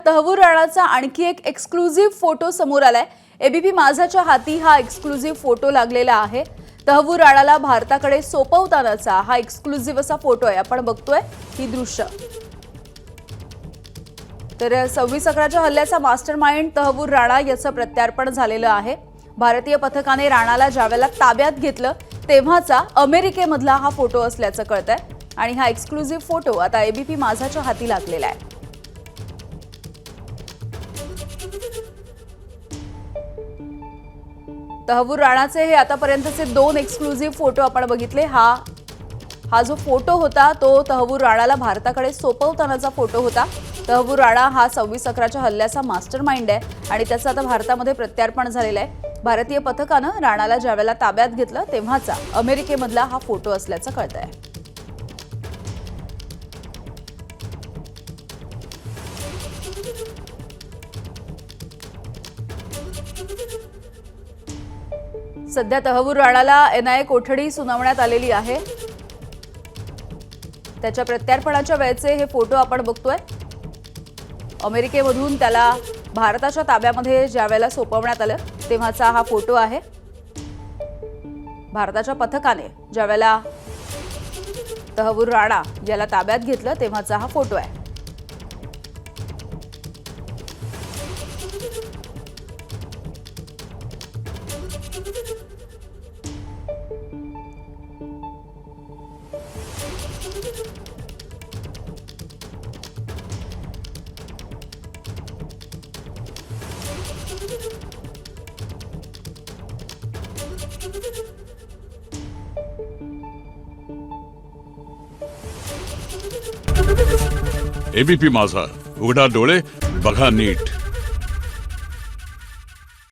तहवूर राणाचा आणखी एक exclusive photo समोर आलाय। एबीपी माझाच्या हाती हा एक्सक्लुझिव्ह फोटो लागलेला आहे। तहवूर राणाला भारताकडे सोपवतानाचा हा एक्सक्लुझिव्ह असा फोटो आहे। आपण बघतोय ही दृश्य। तर 26/11च्या हल्ल्याचा मास्टरमाइंड तहवूर राणा याचं प्रत्यार्पण झालेलं आहे। भारतीय पथकाने राणाला ज्यावेळेला ताब्यात घेतलं तेव्हाचा अमेरिकेमधला हा फोटो असल्याचं कळतंय आणि हा एक्सक्लुझिव्ह फोटो आता एबीपी माझाच्या हाती लागलेला आहे। तहवूर राणाचे हे आतापर्यंतचे 2 एक्सक्लुझिव्ह फोटो आपण बघितले। हा जो फोटो होता तो तहवूर राणाला भारताकडे सोपवतानाचा फोटो होता। तहवूर राणा हा 26/11च्या हल्ल्याचा मास्टरमाइंड आहे आणि त्याचं आता भारतामध्ये प्रत्यार्पण झालेलं आहे। भारतीय पथकानं राणाला ज्यावेळेला ताब्यात घेतलं तेव्हाचा अमेरिकेमधला हा फोटो असल्याचं कळतंय। सध्या तहवूर राणाला एनआयए कोठडी सुनावण्यात आलेली आहे। त्याच्या प्रत्यार्पणाच्या वेळचे हे फोटो आपण बघतोय। अमेरिकेमधून त्याला भारताच्या ताब्यामध्ये ज्यावेळेला सोपवण्यात आलं तेव्हाचा हा फोटो आहे। भारताच्या पथकाने ज्यावेळेला तहवूर राणा याला ताब्यात घेतलं तेव्हाचा हा फोटो आहे। एबीपी माझा, उघडा डोळे बघा नीट।